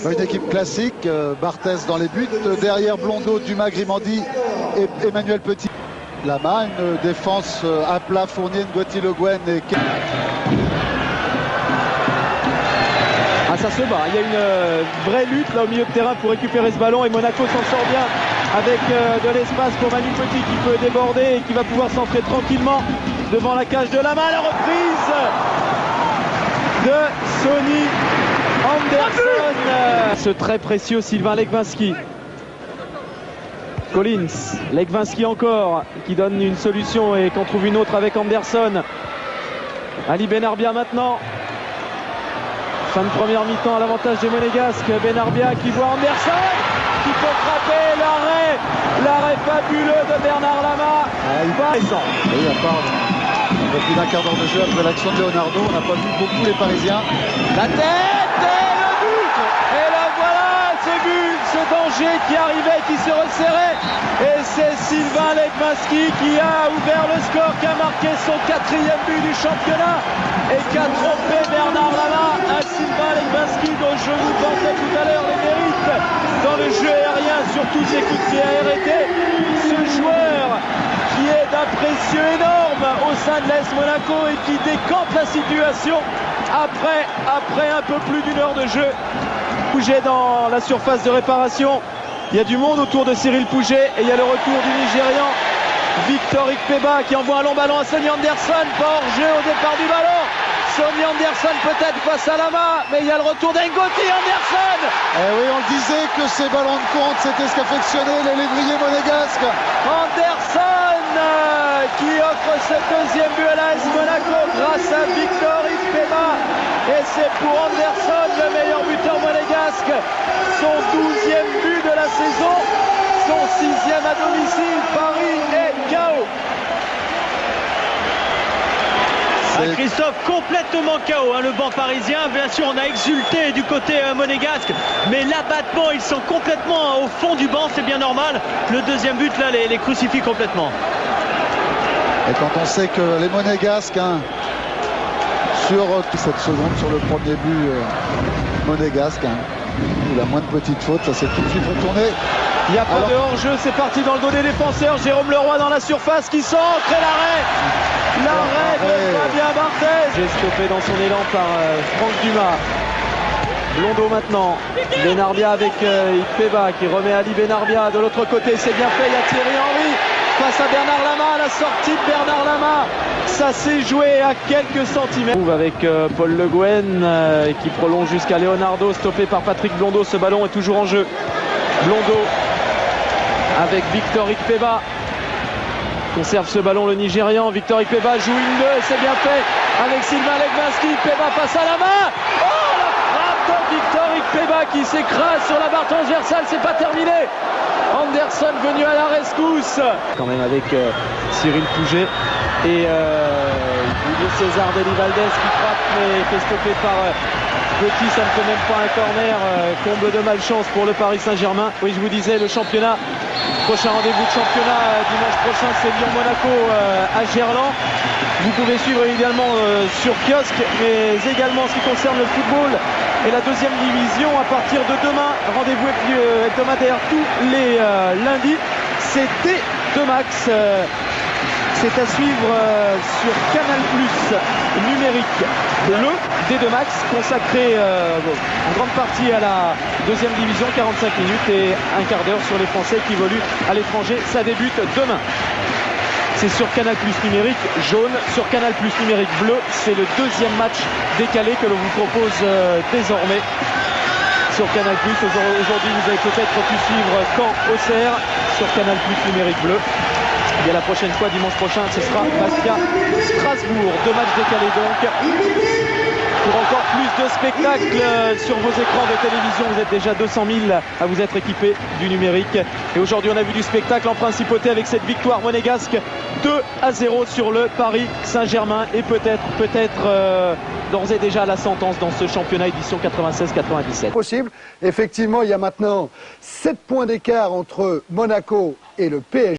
Une équipe classique, Barthez dans les buts, derrière Blondeau, Dumas, Grimandi et Emmanuel Petit. Lama, une défense à plat, Fournier, Ngoti Le Guen et... Ah, ça se bat, il y a une vraie lutte là au milieu de terrain pour récupérer ce ballon et Monaco s'en sort bien avec de l'espace pour Manu Petit qui peut déborder et qui va pouvoir s'entrer tranquillement devant la cage de Lama. La reprise de Sonny Anderson. Ce très précieux Sylvain Legwinski. Collins, Legwinski encore, qui donne une solution et qu'en trouve une autre avec Anderson. Ali Benarbia maintenant. Fin de première mi-temps à l'avantage des Monégasques. Benarbia qui voit Anderson, qui peut frapper, l'arrêt fabuleux de Bernard Lama. Oui, à part plus d'un quart d'heure de jeu après l'action de Leonardo, on n'a pas vu beaucoup les Parisiens. La tête et le but. Et là voilà ce but, ce danger qui arrivait, qui se resserrait. Et c'est Sylvain Legwinski qui a ouvert le score, qui a marqué son 4e but du championnat et qui a trompé Bernard Lama. Un Sylvain Legwinski dont je vous pensais tout à l'heure les mérites dans le jeu aérien, surtout ses coups de pied arrêtés. Ce joueur qui est d'un précieux énorme au sein de l'AS Monaco et qui décante la situation après un peu plus d'une heure de jeu. Pouget dans la surface de réparation. Il y a du monde autour de Cyril Pouget et il y a le retour du Nigérian Victor Ikpeba qui envoie un long ballon à Sonny Anderson. Pas hors jeu au départ du ballon. Sonny Anderson peut-être face à Lama, mais il y a le retour d'Ngoti Anderson. Eh oui, on disait que ces ballons de compte, c'était ce qu'affectionnaient les lévriers monégasques. Anderson qui offre ce 2e but à l'AS Monaco grâce à Victor Ikpeba. Et c'est pour Anderson le meilleur buteur monégasque. Son 12e but de la saison, son 6e à domicile. Paris est KO. Christophe, complètement KO, le banc parisien. Bien sûr, on a exulté du côté monégasque, mais l'abattement, ils sont complètement au fond du banc, c'est bien normal. Le 2e but, là, les crucifie complètement. Et quand on sait que les monégasques, sur 7 secondes sur le premier but monégasque, où la moindre petite faute, ça s'est tout de suite retourné. Il n'y a pas de hors-jeu, c'est parti dans le dos des défenseurs. Jérôme Leroy dans la surface qui s'ancre et l'arrêt de Fabien Barthez. J'ai stoppé dans son élan par Franck Dumas. Blondeau maintenant, Benarbia avec Ikpeba qui remet Ali Benarbia de l'autre côté, c'est bien fait, il y a Thierry Henry face à Bernard Lama, la sortie de Bernard Lama, ça s'est joué à quelques centimètres. Avec Paul Le Guen qui prolonge jusqu'à Leonardo, stoppé par Patrick Blondeau, ce ballon est toujours en jeu. Blondeau avec Victor Ikpeba, conserve ce ballon le Nigérian, Victor Ikpeba joue une 2, c'est bien fait avec Sylvain Legwinski, Ikpeba passe à la main, oh la frappe de Victor Ikpeba qui s'écrase sur la barre transversale, c'est pas terminé. Anderson venu à la rescousse. Quand même avec Cyril Pouget et Julio César Deli Valdez qui frappe mais qui est stoppé par Petit, ça ne fait même pas un corner. Comble de malchance pour le Paris Saint-Germain. Oui, je vous disais, le championnat, prochain rendez-vous de championnat dimanche prochain, c'est Lyon-Monaco à Gerland. Vous pouvez suivre également sur kiosque, mais également en ce qui concerne le football et la 2e division à partir de demain. Rendez-vous hebdomadaire tous les lundis. C'est D2 Max. C'est à suivre sur Canal Plus numérique bleu, D2 Max, consacré en grande partie à la 2e division, 45 minutes et un quart d'heure sur les Français qui évoluent à l'étranger. Ça débute demain. C'est sur Canal Plus numérique jaune, sur Canal Plus numérique bleu. C'est le 2e match décalé que l'on vous propose désormais sur Canal Plus. Aujourd'hui, vous avez peut-être pu suivre Caen-Auxerre sur Canal Plus numérique bleu. Et bien la prochaine fois, dimanche prochain, ce sera Bastia-Strasbourg. 2 matchs décalés donc. Pour encore plus de spectacles sur vos écrans de télévision, vous êtes déjà 200 000 à vous être équipés du numérique. Et aujourd'hui, on a vu du spectacle en principauté avec cette victoire monégasque 2-0 sur le Paris Saint-Germain. Et peut-être d'ores et déjà la sentence dans ce championnat édition 96-97. Possible. Effectivement, il y a maintenant 7 points d'écart entre Monaco et le PSG.